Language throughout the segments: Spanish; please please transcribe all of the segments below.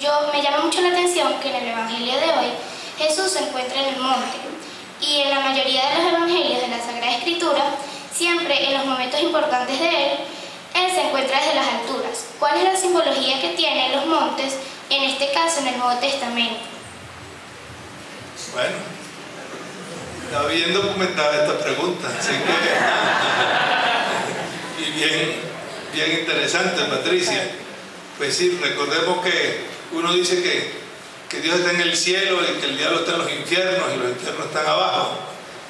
Me llama mucho la atención que en el Evangelio de hoy Jesús se encuentra en el monte y en la mayoría de los evangelios de la Sagrada Escritura, siempre en los momentos importantes de él se encuentra desde las alturas. ¿Cuál es la simbología que tienen los montes, en este caso en el Nuevo Testamento? Bueno, está bien documentada esta pregunta, así que y bien interesante, Patricia. Pues sí, recordemos que uno dice que Dios está en el cielo y que el diablo está en los infiernos y los infiernos están abajo.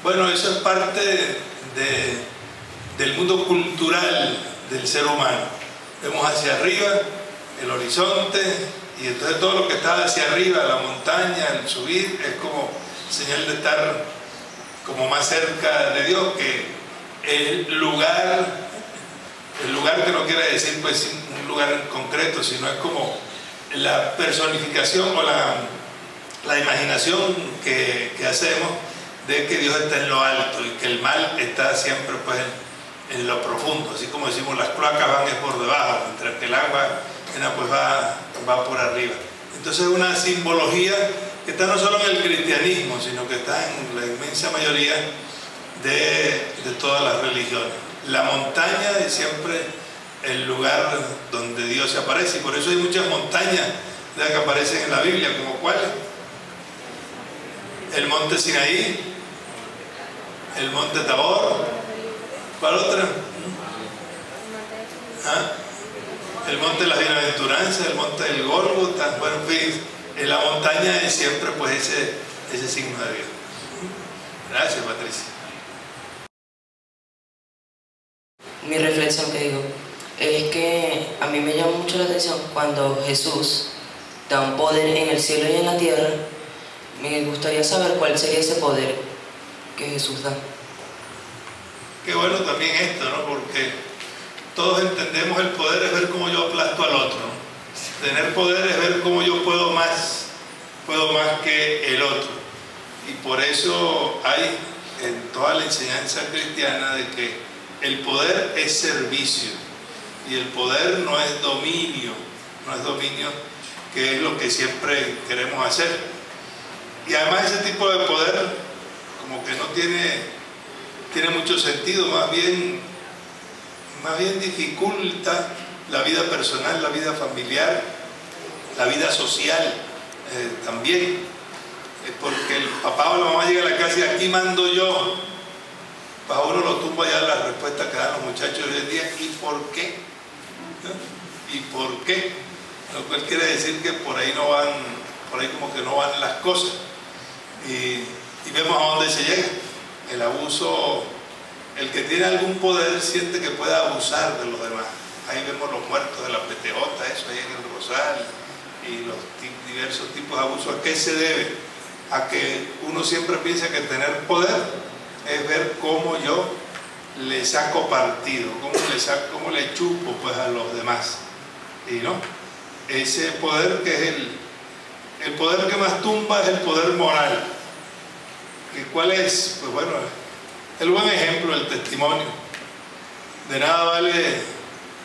Bueno, eso es parte del mundo cultural del ser humano. Vemos hacia arriba el horizonte y entonces todo lo que está hacia arriba, la montaña, el subir, es como señal de estar como más cerca de Dios, que el lugar que no quiere decir pues un lugar en concreto, sino es como la personificación o la imaginación que hacemos de que Dios está en lo alto y que el mal está siempre pues en lo profundo, así como decimos las cloacas van es por debajo, mientras que el agua pues va por arriba. Entonces es una simbología que está no solo en el cristianismo, sino que está en la inmensa mayoría de todas las religiones. La montaña es siempre el lugar donde Dios se aparece, y por eso hay muchas montañas que aparecen en la Biblia, como cuáles: el monte Sinaí, el monte Tabor, ¿cuál otra? El monte de las bienaventuranzas, el monte del Gólgota. Bueno, en fin, en la montaña es siempre pues ese signo de Dios. Gracias, Patricia. Mi reflexión que digo es que a mí me llama mucho la atención cuando Jesús da un poder en el cielo y en la tierra. Me gustaría saber cuál sería ese poder que Jesús da. Qué bueno también esto, ¿no? Porque todos entendemos el poder es ver cómo yo aplasto al otro, ¿no? Tener poder es ver cómo yo puedo más que el otro. Y por eso hay en toda la enseñanza cristiana de que el poder es servicio y el poder no es dominio, que es lo que siempre queremos hacer. Y además ese tipo de poder como que no tiene mucho sentido, más bien dificulta la vida personal, la vida familiar, la vida social también. Porque el papá o la mamá llega a la casa y aquí mando yo. Para uno lo tumba ya la respuesta que dan los muchachos hoy en día. ¿Y por qué? ¿Y por qué? Lo cual quiere decir que por ahí como que no van las cosas. Y vemos a dónde se llega. El abuso, el que tiene algún poder siente que puede abusar de los demás. Ahí vemos los muertos de la PTJ, eso ahí en el Rosal, y los diversos tipos de abusos. ¿A qué se debe? A que uno siempre piensa que tener poder es ver cómo yo le saco partido, cómo le chupo pues a los demás. Y no, ese poder que es el poder que más tumba es el poder moral. ¿Cuál es? Pues bueno, el buen ejemplo, el testimonio. De nada vale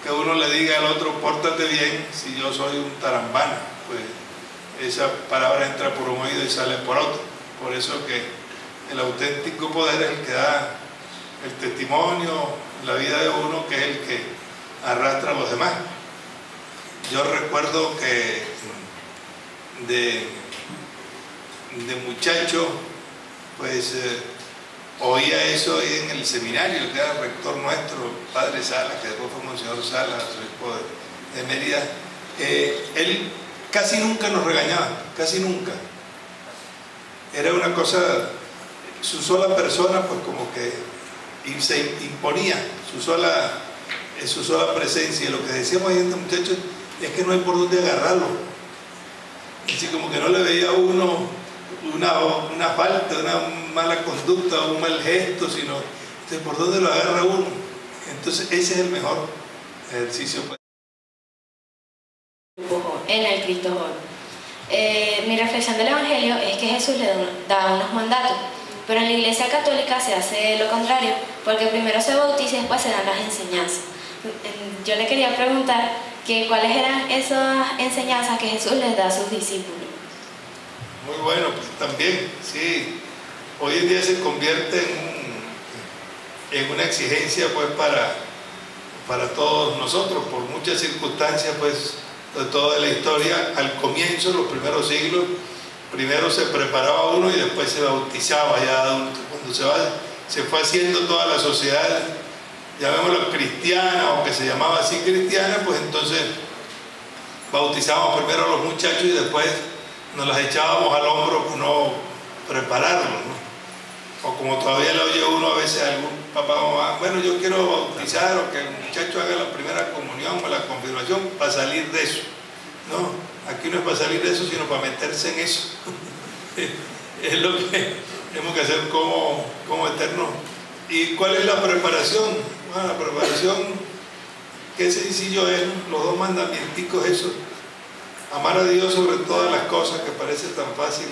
que uno le diga al otro, pórtate bien, si yo soy un tarambana. Pues esa palabra entra por un oído y sale por otro. Por eso que el auténtico poder es el que da el testimonio, la vida de uno, que es el que arrastra a los demás. Yo recuerdo que de muchacho, pues oía eso ahí en el seminario, que era el rector nuestro, padre Salas, que después fue Monseñor Salas, obispo de Mérida. Él casi nunca nos regañaba, casi nunca. Era una cosa, su sola persona pues como que se imponía, su sola presencia. Y lo que decíamos ahí entre muchachos es que no hay por dónde agarrarlo. Así como que no le veía a uno una falta, una mala conducta, un mal gesto, sino por dónde lo agarra uno. Entonces ese es el mejor ejercicio. En el Cristo Joven. Mi reflexión del Evangelio es que Jesús le da unos mandatos, pero en la Iglesia Católica se hace lo contrario, porque primero se bautiza y después se dan las enseñanzas. Yo le quería preguntar que cuáles eran esas enseñanzas que Jesús les da a sus discípulos. Muy bueno, pues también, sí. Hoy en día se convierte en una exigencia pues para todos nosotros, por muchas circunstancias pues de toda la historia. Al comienzo, los primeros siglos, primero se preparaba uno y después se bautizaba ya adulto. Cuando se fue haciendo toda la sociedad, llamémoslo cristiana, o que se llamaba así cristiana, pues entonces bautizábamos primero a los muchachos y después nos las echábamos al hombro por no prepararlos, ¿no? O como todavía le oye uno a veces a algún papá o mamá, bueno, yo quiero bautizar, o que el muchacho haga la primera comunión o la confirmación para salir de eso. No, aquí no es para salir de eso, sino para meterse en eso. Es lo que tenemos que hacer como eternos. ¿Y cuál es la preparación? Bueno, la preparación, qué sencillo es, los dos mandamienticos esos. Amar a Dios sobre todas las cosas, que parece tan fácil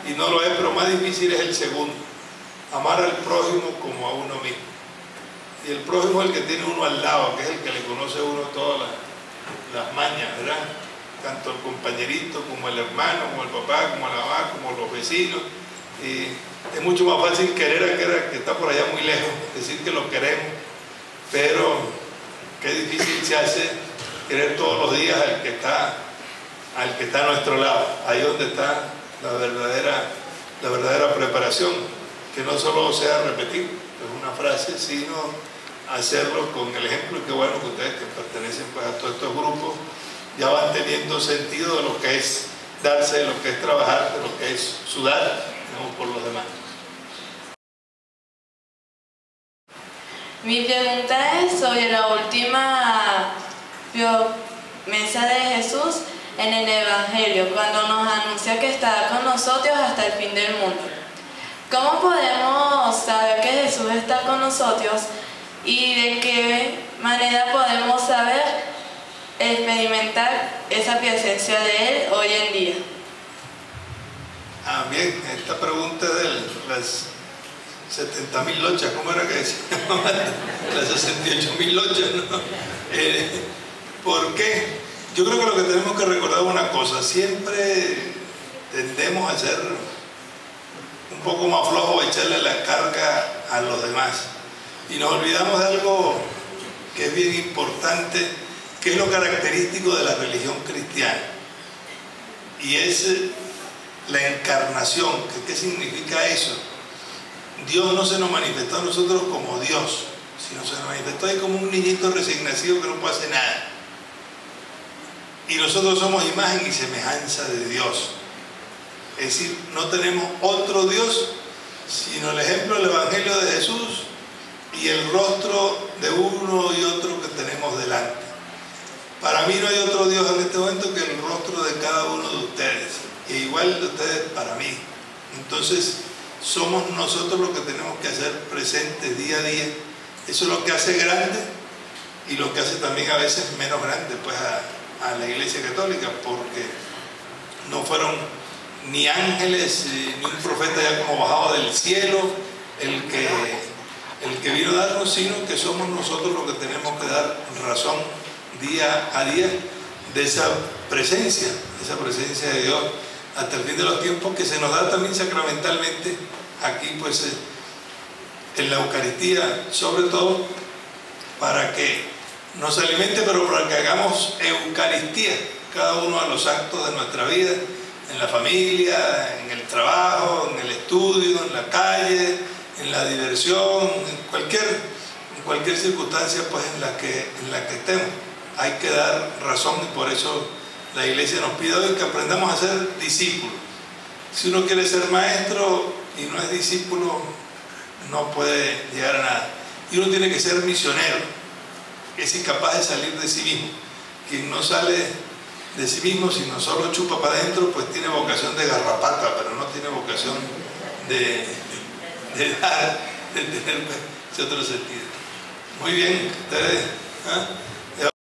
y no lo es, pero más difícil es el segundo. Amar al prójimo como a uno mismo. Y el prójimo es el que tiene uno al lado, que es el que le conoce a uno todas las mañas, ¿verdad? Tanto el compañerito como el hermano, como el papá, como la mamá, como los vecinos. Y es mucho más fácil querer a aquel que está por allá muy lejos, decir que lo queremos, pero qué difícil se hace querer todos los días al que está a nuestro lado. Ahí donde está la verdadera preparación, que no solo sea repetir una frase, sino hacerlo con el ejemplo. Y qué bueno que ustedes, que pertenecen pues a todos estos grupos, ya van teniendo sentido de lo que es darse, de lo que es trabajar, de lo que es sudar, digamos, por los demás. Mi pregunta es sobre la última promesa de Jesús en el Evangelio, cuando nos anuncia que estará con nosotros hasta el fin del mundo. ¿Cómo podemos saber que Jesús está con nosotros y de qué manera podemos saber experimentar esa presencia de Él hoy en día? Bien, esta pregunta de las 70.000 lochas, ¿cómo era que decía? Las 68.000 lochas, ¿no? ¿Por qué? Yo creo que lo que tenemos que recordar es una cosa: siempre tendemos a ser un poco más flojos, a echarle la carga a los demás, y nos olvidamos de algo que es bien importante, que es lo característico de la religión cristiana, y es la encarnación. ¿Qué significa eso? Dios no se nos manifestó a nosotros como Dios, sino se nos manifestó ahí como un niñito recién nacido que no puede hacer nada. Y nosotros somos imagen y semejanza de Dios. Es decir, no tenemos otro Dios, sino el ejemplo del Evangelio de Jesús y el rostro de uno y otro que tenemos delante. Para mí no hay otro Dios en este momento que el rostro de cada uno de ustedes, e igual de ustedes para mí. Entonces, somos nosotros los que tenemos que hacer presentes día a día. Eso es lo que hace grande y lo que hace también a veces menos grande pues a la Iglesia Católica, porque no fueron ni ángeles ni un profeta ya como bajado del cielo el que vino a darnos, sino que somos nosotros los que tenemos que dar razón día a día de esa presencia de Dios hasta el fin de los tiempos, que se nos da también sacramentalmente aquí pues en la Eucaristía, sobre todo para que nos alimente, pero para que hagamos Eucaristía cada uno de los actos de nuestra vida, en la familia, en el trabajo, en el estudio, en la calle, en la diversión, en cualquier circunstancia pues en la que estemos. Hay que dar razón, y por eso la Iglesia nos pide hoy que aprendamos a ser discípulos. Si uno quiere ser maestro y no es discípulo, no puede llegar a nada. Y uno tiene que ser misionero, que es incapaz de salir de sí mismo. Quien no sale de sí mismo, sino solo chupa para adentro, pues tiene vocación de garrapata, pero no tiene vocación de dar, de tener ese otro sentido. Muy bien, ustedes, ¿eh?